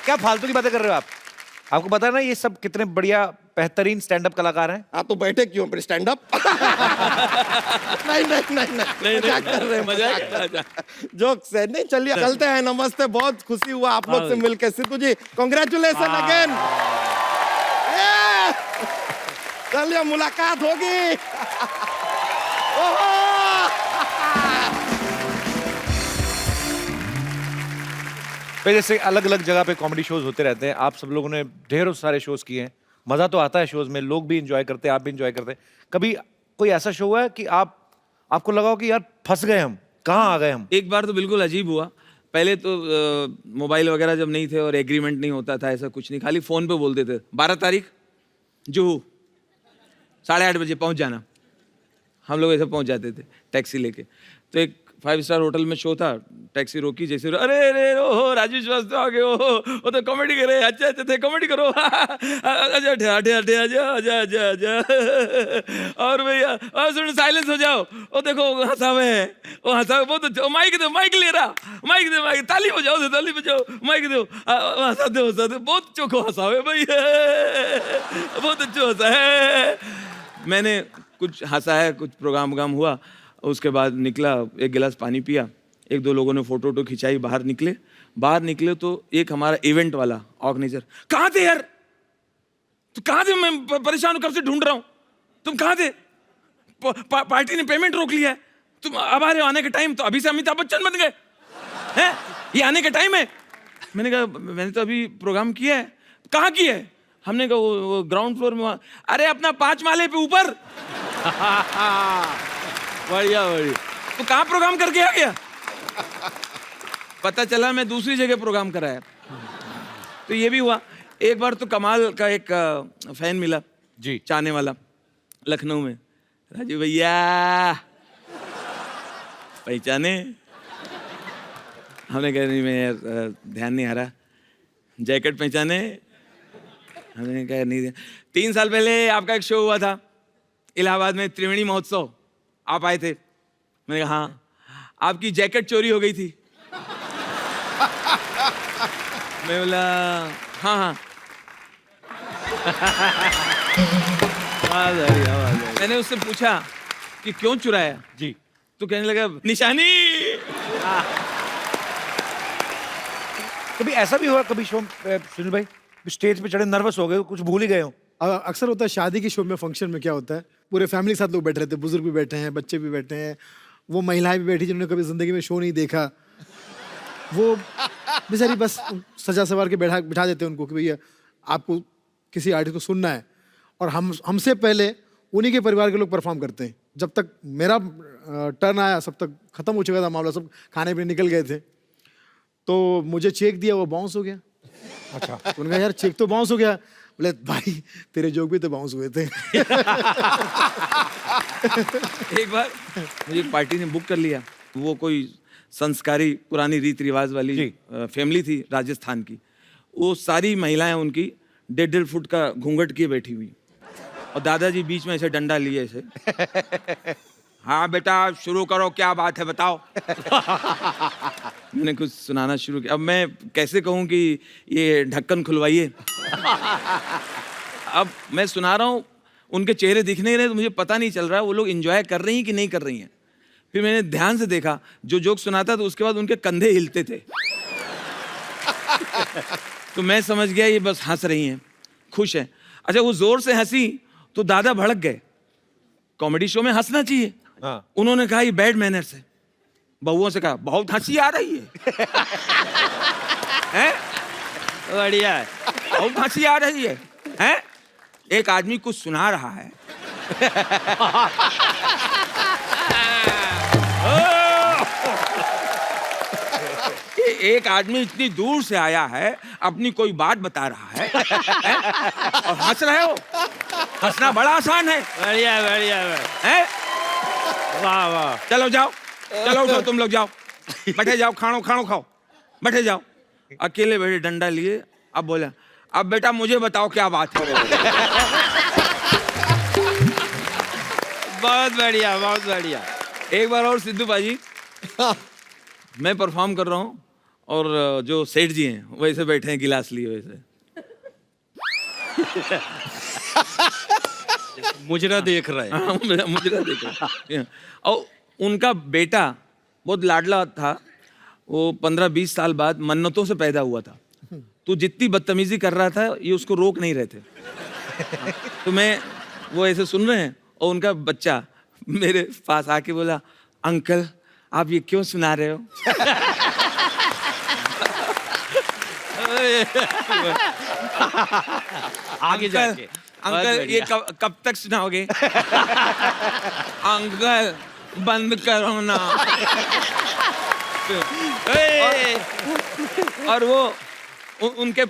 क्या फालतू की बातें कर रहे हो आप? आपको पता है ना ये सब कितने बढ़िया बेहतरीन स्टैंड अप कलाकार हैं। हाँ, तो बैठे क्यों फिर स्टैंड अप? नहीं नहीं नहीं नहीं, मजाक कर रहे हैं, मजाक। जोक्स है। नहीं, चलिए चलते हैं। नमस्ते, बहुत खुशी हुआ आप लोग से मिलकर। सिद्धू जी, कॉन्ग्रेचुलेशन अगेन। चलिए, मुलाकात होगी। भाई जैसे अलग अलग जगह पे कॉमेडी शोज होते रहते हैं, आप सब लोगों ने ढेरों सारे शोज किए हैं, मजा तो आता है शोज में, लोग भी इंजॉय करते हैं, आप भी इंजॉय करते हैं। कभी कोई ऐसा शो है कि आपको लगा हो कि यार फंस गए हम, कहाँ आ गए हम? एक बार तो बिल्कुल अजीब हुआ। पहले तो मोबाइल वगैरह जब नहीं थे और एग्रीमेंट नहीं होता था, ऐसा कुछ नहीं, खाली फोन पे बोलते थे 12 तारीख जुहू 8:30 बजे पहुंच जाना। हम लोग ऐसे पहुंच जाते थे टैक्सी लेके। तो एक 5 स्टार होटल में शो था, टैक्सी रोकी, जैसे अरे अरे ओहो राजू श्रीवास्तव आ गए, ओहो वो तो कॉमेडी कर रहे हैं, अच्छा अच्छा थे, कॉमेडी करो। अच्छा आजा आजा आजा आजा आजा। और भैया और सुन, साइलेंस हो जाओ, वो देखो हंसावे है, वो हंसावे बहुत अच्छा, माइक दो, माइक ले रहा, माइक दे, माइक, ताली बजाओ, ताली बजाओ, माइक दो, हंसा दो, बहुत चोखो हंसावे भैया, बहुत अच्छा हंसा है। मैंने कुछ हंसा है, कुछ प्रोग्राम हुआ, उसके बाद निकला, एक गिलास पानी पिया, एक दो लोगों ने फोटो वोटो खिंचाई, बाहर निकले तो एक हमारा इवेंट वाला ऑर्गेनाइजर, कहाँ थे यार, तो कहाँ थे, मैं परेशान हूँ, कब से ढूंढ रहा हूँ, तुम कहाँ थे? पार्टी ने पेमेंट रोक लिया है, तुम अब आ रहे हो, आने के टाइम, तो अभी से अमिताभ बच्चन बन गए हैं, ये आने का टाइम है। मैंने कहा मैंने तो अभी प्रोग्राम किया है। कहाँ किया है? हमने कहा वो ग्राउंड फ्लोर में। अरे अपना 5 माले पे ऊपर। बढ़िया बढ़िया। तो कहाँ प्रोग्राम करके आ गया? पता चला मैं दूसरी जगह प्रोग्राम कराया। तो ये भी हुआ। एक बार तो कमाल का एक फैन मिला जी, चाहने वाला, लखनऊ में, राजू भैया पहचाने? हमने कहा नहीं, मैं यार ध्यान नहीं आ रहा। जैकेट पहचाने? हमने कहा नहीं। 3 साल पहले आपका एक शो हुआ था इलाहाबाद में, त्रिवेणी महोत्सव, आप आए थे। मैंने कहा हाँ, आपकी जैकेट चोरी हो गई थी। मैं बोला हाँ हाँ। मैंने उससे पूछा कि क्यों चुराया जी, तो कहने लगा निशानी। कभी ऐसा भी हुआ कभी शो सुनील भाई स्टेज पे चढ़े नर्वस हो गए, कुछ भूल ही गए हो? अक्सर होता है शादी के शो में, फंक्शन में क्या होता है, पूरे फैमिली के साथ लोग बैठे रहते हैं, बुजुर्ग भी बैठे हैं, बच्चे भी बैठे हैं, वो महिलाएं भी बैठी जिन्होंने कभी जिंदगी में शो नहीं देखा, वो बेचारी बस सजा सवार के बिठा देते हैं उनको कि भैया आपको किसी आर्टिस्ट को सुनना है, और हमसे पहले उन्हीं के परिवार के लोग परफॉर्म करते हैं। जब तक मेरा टर्न आया सब तक खत्म हो चुका था मामला, सब खाने पीने निकल गए थे। तो मुझे चेक दिया, वो बाउंस हो गया। अच्छा, उन्होंने कहा यार चेक तो बाउंस हो गया। बोले भाई तेरे जोक भी तो बाउंस हुए थे। एक बार मुझे एक पार्टी ने बुक कर लिया, वो कोई संस्कारी पुरानी रीति रिवाज वाली फैमिली थी राजस्थान की। वो सारी महिलाएं उनकी 1.5 फुट का घूंघट किए बैठी हुई, और दादाजी बीच में ऐसे डंडा लिए ऐसे, हाँ बेटा शुरू करो, क्या बात है बताओ। मैंने कुछ सुनाना शुरू किया। अब मैं कैसे कहूँ कि ये ढक्कन खुलवाइए। अब मैं सुना रहा हूँ, उनके चेहरे दिख नहीं रहे, तो मुझे पता नहीं चल रहा वो लोग एंजॉय कर रही हैं कि नहीं कर रही हैं। फिर मैंने ध्यान से देखा, जो जोक सुनाता तो उसके बाद उनके कंधे हिलते थे। तो मैं समझ गया ये बस हंस रही हैं, खुश हैं। अच्छा, वो जोर से हंसी तो दादा भड़क गए। कॉमेडी शो में हंसना चाहिए। हाँ। उन्होंने कहा ये बैड मैनर्स है। बहुओं से कहा बहुत हंसी आ रही है। हैं? बढ़िया है। बहुत हंसी आ रही है। हैं? एक आदमी कुछ सुना रहा है। एक आदमी इतनी दूर से आया है, अपनी कोई बात बता रहा है, और हंस रहे हो। हंसना बड़ा आसान है। बढ़िया बढ़िया हैं? वाह वाह। चलो जाओ, चलो उठो, तुम लोग जाओ, बैठे जाओ, खानो खानो खाओ, बैठे जाओ। अकेले बैठे डंडा लिए, अब बोला, अब बेटा मुझे बताओ क्या बात है। बहुत बढ़िया, बहुत बढ़िया। एक बार और सिद्धू बाजी, मैं परफॉर्म कर रहा हूँ और जो सेठ जी हैं वैसे बैठे हैं गिलास लिए वैसे। मुजरा देख रहा है। हाँ, मुझे ना देखो। और उनका बेटा बहुत लाडला था, वो 15-20 साल बाद मन्नतों से पैदा हुआ था। तो जितनी बदतमीजी कर रहा था ये उसको रोक नहीं रहे थे। तो मैं वो ऐसे सुन रहे हैं और उनका बच्चा मेरे पास आके बोला, अंकल आप ये क्यों सुना रहे हो? आगे जाके अंकल ये कब तक सुनाओगे? अंकल बंद करो ना। और वो उनके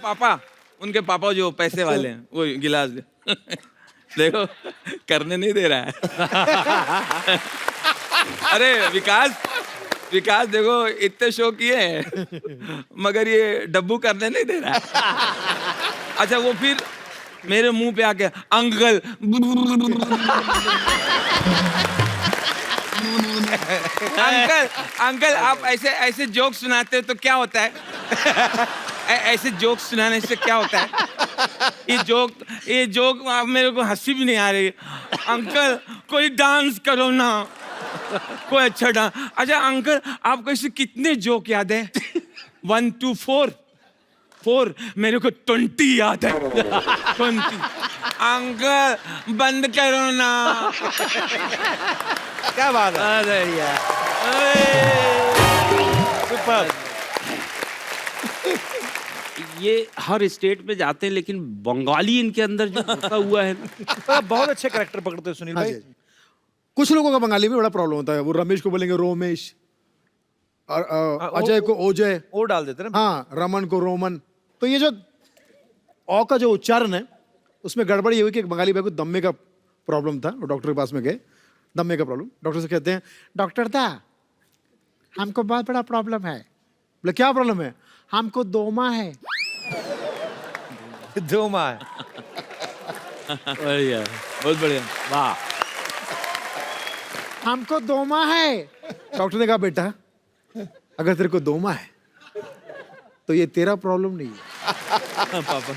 पापा जो पैसे वाले हैं वो गिलास देखो करने नहीं दे रहा है। अरे विकास देखो इतने शो किए हैं मगर ये डब्बू करने नहीं दे रहा है। अच्छा वो फिर मेरे मुंह पे आके अंकल अंकल आप ऐसे जोक सुनाते हो तो क्या होता है? ऐसे जोक सुनाने से क्या होता है? ये जोक आप मेरे को हंसी भी नहीं आ रही। अंकल कोई डांस करो ना, कोई अच्छा डांस। अच्छा अंकल आपको ऐसे कितने जोक याद है? 1 2 4 मेरे को 20 याद है। 20। अंकल बंद करो ना। क्या बात है। अरे यार, सुपर। ये हर स्टेट में जाते हैं लेकिन बंगाली इनके अंदर जो घुसा हुआ है। आप बहुत अच्छे कैरेक्टर पकड़ते हो सुनील हाँ भाई। जी, हाँ जी। कुछ लोगों का बंगाली में बड़ा प्रॉब्लम होता है, वो रमेश को बोलेंगे रोमेश, और अजय को ओजय, ओ डाल देते ना। हाँ रमन को रोमन। तो ये जो औ का जो उच्चारण है उसमें गड़बड़ ये हुई कि एक बंगाली भाई को दम्मे का प्रॉब्लम था, वो डॉक्टर के पास में गए, दम्मे का प्रॉब्लम। डॉक्टर से कहते हैं, डॉक्टर दा हमको बहुत बड़ा प्रॉब्लम है। बोले क्या प्रॉब्लम है? हमको दोमा है। 2 माह है। अरे यार, बहुत बढ़िया। वाह। हमको दोमा है। डॉक्टर ने कहा बेटा अगर तेरे को दोमा है तो ये तेरा प्रॉब्लम नहीं है,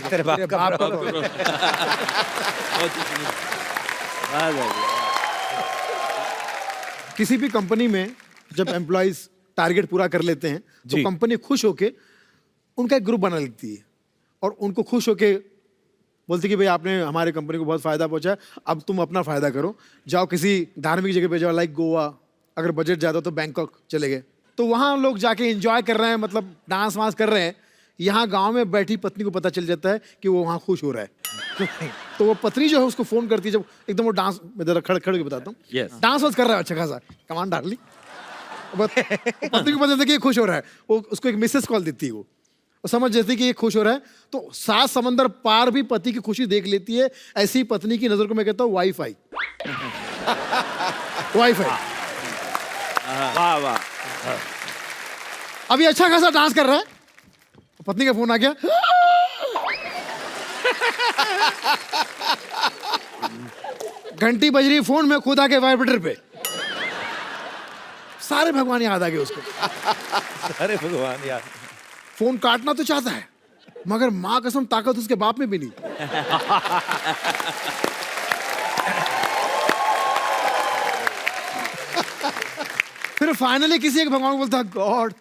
तेरे बाप तेरे का बाप का प्रॉब्लम। प्रॉब्लम। वाह, वाह, वाह। किसी भी कंपनी में जब एम्प्लॉइज टारगेट पूरा कर लेते हैं तो जी। कंपनी खुश होके उनका एक ग्रुप बना लेती है और उनको खुश होके बोलती है कि भाई आपने हमारे कंपनी को बहुत फायदा पहुंचा, अब तुम अपना फायदा करो, जाओ किसी धार्मिक जगह पे जाओ, लाइक गोवा, अगर बजट ज्यादा तो बैंकॉक चले गए। तो वहाँ लोग जाके एंजॉय कर रहे हैं, मतलब डांस वांस कर रहे हैं। यहाँ गांव में बैठी पत्नी को पता चल जाता है कि वो वहाँ खुश हो रहा है। तो वो पत्नी जो है उसको फोन करती है, जब एकदम वो डांस में जरा खड़ खड़ के बताता हूँ, Yes. डांस वांस कर रहा है अच्छा खासा, कमान डार्लिंग। पत्नी को पता चलता है कि ये खुश हो रहा है, वो उसको एक मिसेस कॉल देती है, वो समझ जाती है कि ये खुश हो रहा है। तो 7 समंदर पार भी पति की खुशी देख लेती है। ऐसी पत्नी की नजर को मैं कहता हूँ वाईफाई। वाईफाई। वाह वाह। अभी अच्छा खासा डांस कर रहा है, पत्नी का फोन आ गया, घंटी बज रही, फोन में खुद आके वाइब्रेटर पे, सारे भगवान याद आ गए उसको। अरे भगवान यार। फोन काटना तो चाहता है मगर माँ कसम ताकत उसके बाप में भी नहीं। फिर फाइनली किसी एक भगवान को बोलता, God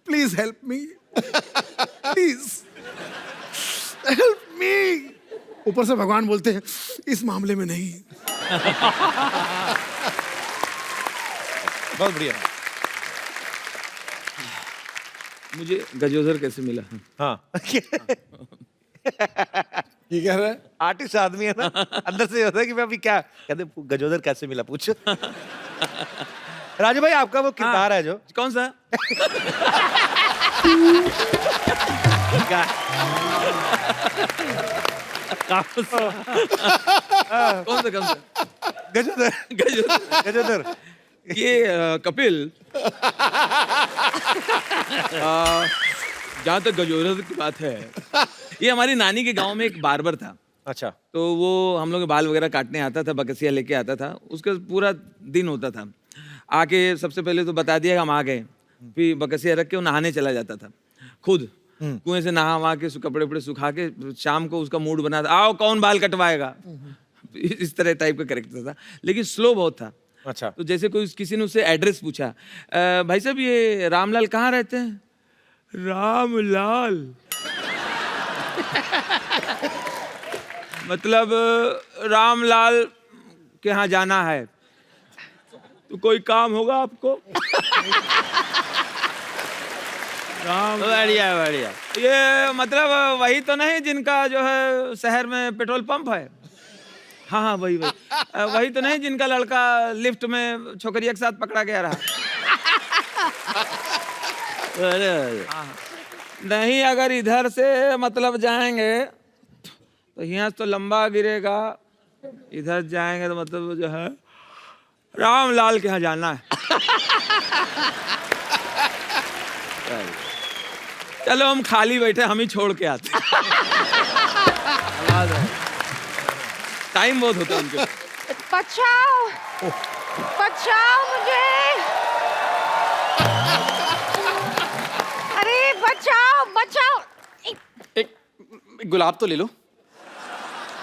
please help me, please help me. ऊपर से भगवान बोलते हैं, इस मामले में नहीं। बहुत बढ़िया। मुझे गजोदर कैसे मिला? हाँ। ये कह रहे हैं आर्टिस्ट आदमी है ना, अंदर से होता है कि मैं अभी क्या कहते, गजोदर कैसे मिला पूछ। राजू भाई आपका वो किरदार है जो कौन सा? कौन सा? गजोदर। गजोदर। गजोदर। ये कपिल जहाँ तक गजोरत की बात है, ये हमारी नानी के गांव में एक बार्बर था। अच्छा। तो वो हम लोग के बाल वगैरह काटने आता था, बकसिया लेके आता था, उसका पूरा दिन होता था। आके सबसे पहले तो बता दिया कि हम आ गए, फिर बकसिया रख के वो नहाने चला जाता था खुद, कुएं से नहा वहा के कपड़े वपड़े सुखा के शाम को उसका मूड बना था, आओ कौन बाल कटवाएगा, इस तरह टाइप का करेक्टर था, लेकिन स्लो बहुत था। अच्छा। तो जैसे कोई किसी ने उससे एड्रेस पूछा, भाई साहब ये रामलाल कहाँ रहते हैं? रामलाल मतलब रामलाल के यहाँ जाना है, तो कोई काम होगा आपको? बढ़िया बढ़िया। ये मतलब वही तो नहीं जिनका जो है शहर में पेट्रोल पंप है? हाँ हाँ वही वही। वही तो नहीं जिनका लड़का लिफ्ट में छोकरिया के साथ पकड़ा गया रहा? हाँ। नहीं, अगर इधर से मतलब जाएंगे तो यहाँ से तो लंबा गिरेगा, इधर जाएंगे तो मतलब जो है रामलाल के यहाँ जाना है। चलो हम खाली बैठे, हम ही छोड़ के आते। टाइम बहुत होता है उनके। बचाओ बचाओ मुझे, अरे बचाओ बचाओ। एक गुलाब तो ले लो।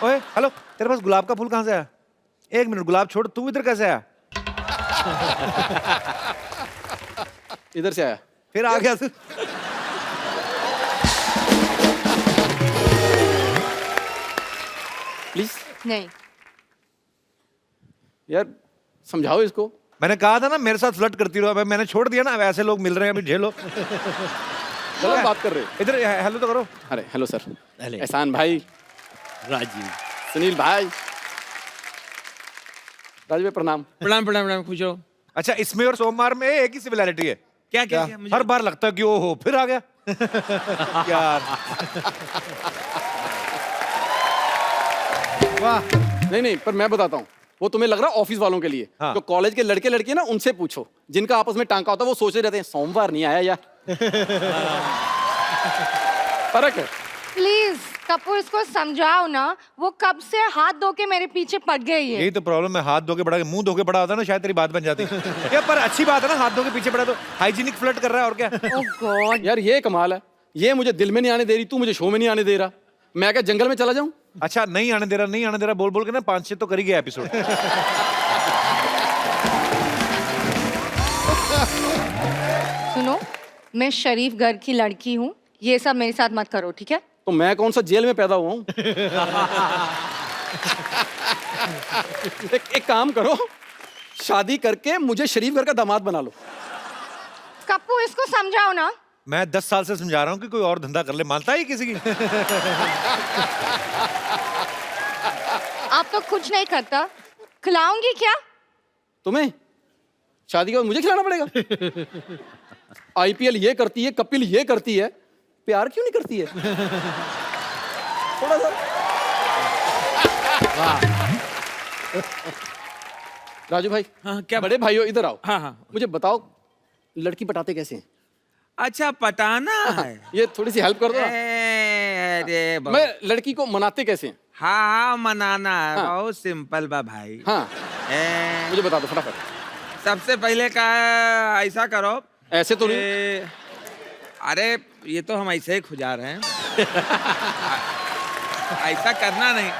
ओए हेलो, तेरे पास गुलाब का फूल कहाँ से आया? एक मिनट, गुलाब छोड़, तू इधर कैसे आया? इधर से आया। फिर आ गया तू। प्लीज नहीं, यार समझाओ इसको। मैंने कहा था ना मेरे साथ फ्लर्ट करती रहो, अब मैंने छोड़ दिया ना, अब ऐसे लोग मिल रहे हैं, अभी झेलो। गलत बात कर रहे हो। इधर हेलो तो करो। अरे हेलो सर। हेलो। एहसान भाई, राजीव। सुनील भाई, राजू भाई प्रणाम। प्रणाम प्रणाम प्रणाम, खुश रहो। अच्छा, इसमें और सोमवार में एक ही सिमिलैरिटी है। क्या क्या, क्या? मुझे हर बार लगता है कि ओ हो फिर आ गया। यार वाह। नहीं नहीं, पर मैं बताता हूँ, वो तुम्हें लग रहा है ऑफिस वालों के लिए। हाँ। जो कॉलेज के लड़के लड़की ना, उनसे पूछो, जिनका आपस में टांका होता है, वो सोचते रहते हैं सोमवार नहीं आया यार। फर्क है। प्लीज कपूर इसको समझाओ ना, वो कब से हाथ धो के मेरे पीछे पड़ गई है। यही तो प्रॉब्लम है, हाथ धो के बड़ा के मुंह धो के बड़ा होता ना, शायद तेरी बात बन जाती। क्या पर अच्छी बात है ना, हाथ धो के पीछे पड़ा तो हाइजीनिक फ्लर्ट कर रहा है, और क्या। ओह गॉड। यार ये कमाल है, ये मुझे दिल में नहीं आने दे रही, तू मुझे शो में नहीं आने दे रहा। मैं क्या जंगल में चला जाऊं? अच्छा, नहीं आने दे रहा, नहीं आने दे रहा बोल बोल के ना 5-6 तो कर ही गया एपिसोड। सुनो, मैं शरीफ घर की लड़की हूँ, ये सब मेरे साथ मत करो, ठीक है? तो मैं कौन सा जेल में पैदा हुआ हूं? एक काम करो, शादी करके मुझे शरीफ घर का दामाद बना लो। कपूर इसको समझाओ ना। मैं 10 साल से समझा रहा हूँ कि कोई और धंधा कर ले, मानता है किसी की? आप तो कुछ नहीं करता, खिलाऊंगी क्या? तुम्हें शादी के बाद मुझे खिलाना पड़ेगा? आईपीएल ये करती है, कपिल ये करती है, प्यार क्यों नहीं करती है? थोड़ा सा। राजू भाई, हाँ, क्या? बड़े भाइयों इधर आओ। हाँ हाँ। मुझे बताओ, लड़की पटाते कैसे हैं? अच्छा, पटाना है। ये थोड़ी सी हेल्प कर दो ना। अरे मैं लड़की को मनाते कैसे हैं? हाँ हाँ, मनाना है, हाँ। बहुत सिंपल बा भाई। हाँ, ए, मुझे बता दो फटाफट। सबसे पहले का ऐसा करो, ऐसे तो नहीं। अरे ये तो हम ऐसे ही खुजा रहे हैं। ऐसा करना नहीं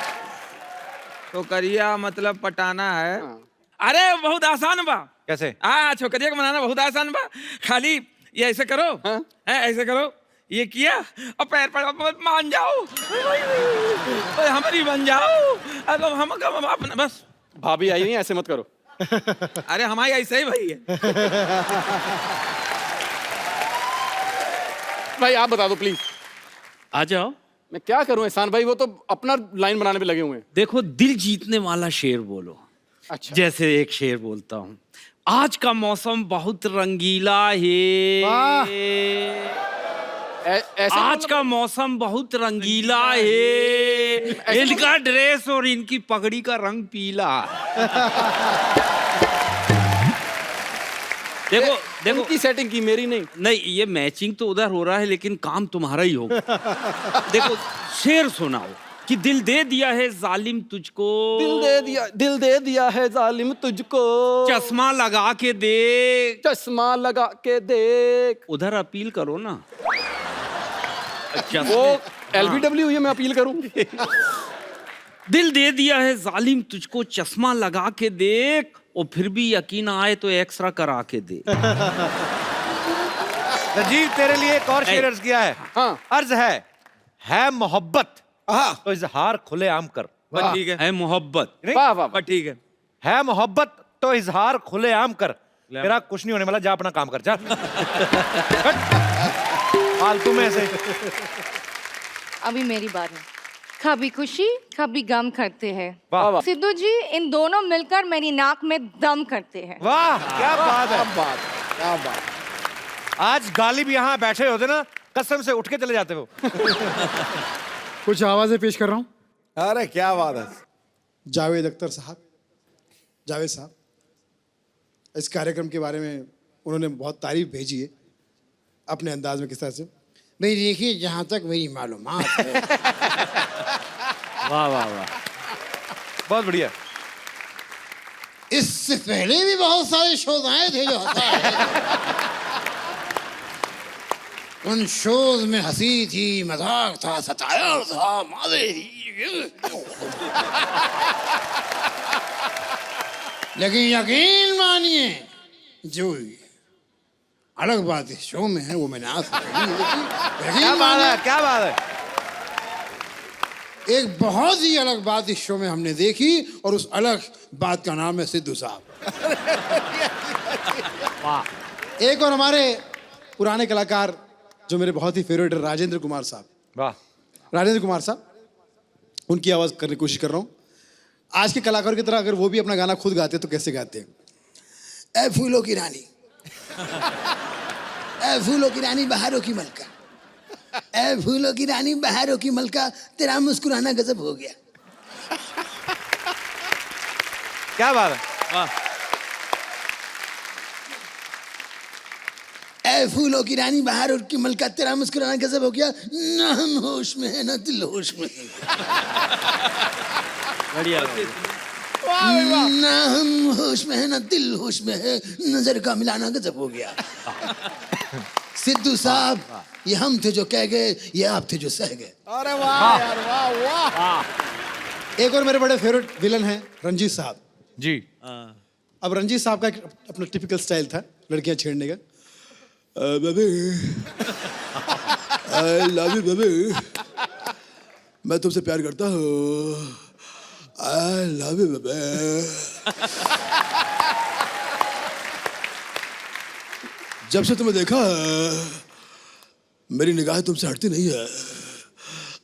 तो करिया, मतलब पटाना है। हाँ। अरे बहुत आसान बा। कैसे? हाँ, छोकरिया को मनाना बहुत आसान बा। खाली ये ऐसे करो, हाँ। ऐसे करो, ये किया और पैर पर मान जाओ, और हमारी बन जाओ, अब हम अपना बस। भाभी आई नहीं, ऐसे मत करो। अरे हमारी ऐसे ही भाई है। भाई आप बता दो प्लीज। आ जाओ। मैं क्या करूं एहसान भाई, वो तो अपना लाइन बनाने पे लगे हुए हैं। देखो, दिल जीतने वाला शेर बोलो। अच्छा। जैसे एक शेर बोलता हूँ, आज का मौसम बहुत रंगीला है। वाह। ऐसे आज का मौसम बहुत रंगीला है, इनका ड्रेस और इनकी पगड़ी का रंग पीला। देखो देखो उनकी सेटिंग की, मेरी नहीं। नहीं, ये मैचिंग तो उधर हो रहा है लेकिन काम तुम्हारा ही होगा। देखो शेर सुनाओ कि दिल दे दिया है जालिम तुझको, दिल दे दिया है जालिम तुझको, चश्मा लगा के देख। चश्मा लगा के देख। उधर अपील करो ना। वो LBW है, मैं अपील करूं? दिल दे दिया है जालिम तुझको, चश्मा लगा के देख, और फिर भी यकीन आए तो एक्सरा करा के दे। राजीव तेरे लिए एक और शेर अर्ज किया है। हाँ। अर्ज है मोहब्बत तो इजहार खुलेआम कर। बस ठीक है मोहब्बत। वाह वाह। बस ठीक है मोहब्बत तो इजहार खुलेआम कर। तेरा कुछ नहीं होने वाला, जा अपना काम कर जा। फालतू में ऐसे। अभी मेरी बात है। कभी खुशी कभी गम करते हैं। वाह सिद्धू जी, इन दोनों मिलकर मेरी नाक में दम करते हैं। वाह, क्या बात है। क्या बात। आज गालिब यहाँ बैठे होते ना, कसम से उठ के चले जाते वो। कुछ आवाजें पेश कर रहा हूँ। अरे क्या बात है। जावेद अख्तर साहब, जावेद साहब, इस कार्यक्रम के बारे में उन्होंने बहुत तारीफ भेजी है अपने अंदाज में। किस तरह से? भाई देखिए, जहाँ तक मेरी मालूमात है। वाह वाह वाह, बहुत बढ़िया। इससे पहले भी बहुत सारे शोज आए थे जो हंसा उन शोज में हंसी थी, मजाक था, सताया था, मारे लेकिन यकीन मानिए, जो अलग बात इस शो में है वो मैंने आज क्या बात है, क्या बात है। एक बहुत ही अलग बात इस शो में हमने देखी, और उस अलग बात का नाम है सिद्धू साहब। एक और हमारे पुराने कलाकार जो मेरे बहुत ही फेवरेट है, राजेंद्र कुमार साहब। वाह, राजेंद्र कुमार साहब, उनकी आवाज करने की कोशिश कर रहा हूँ। आज के कलाकार की तरह अगर वो भी अपना गाना खुद गाते तो कैसे गाते हैं? ए फूलों की रानी, ए फूलों की रानी बहारों की मलका, ए फूलों की रानी बहारों की मलका, तेरा मुस्कुराना गजब हो गया। क्या बात है। वाह। ए फूलों की रानी बहारों की मलका, तेरा मुस्कुराना गजब हो गया, ना हम होश में है ना दिल होश में है, बढ़िया। ना हम होश में है ना दिल होश में है, नजर का मिलाना गजब हो गया। सिद्धू साहब, ये हम थे जो कह गए, ये आप थे जो सह गए। अरे वाह यार, वाह वाह। एक और मेरे बड़े फेवरेट विलन हैं रंजीत साहब जी। अब रंजीत साहब का एक अपना टिपिकल स्टाइल था लड़कियां छेड़ने का। Baby, I love you baby, मैं तुमसे प्यार करता हूँ, आई लव यू बेबी, जब से तुम्हें देखा मेरी निगाहें तुमसे हटती नहीं है,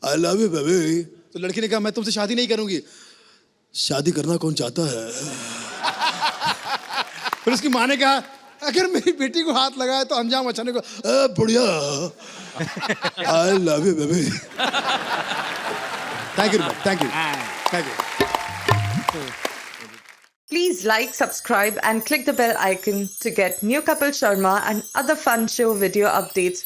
आई लव यू बेबी। तो लड़की ने कहा, मैं तुमसे शादी नहीं करूंगी। शादी करना कौन चाहता है? फिर उसकी माँ ने कहा, अगर मेरी बेटी को हाथ लगाए तो अंजाम अच्छा नहीं को। बढ़िया, I love you baby. Thank you, thank you, thank you. Please like, subscribe and click the bell icon to get new Kapil Sharma and other fun show video updates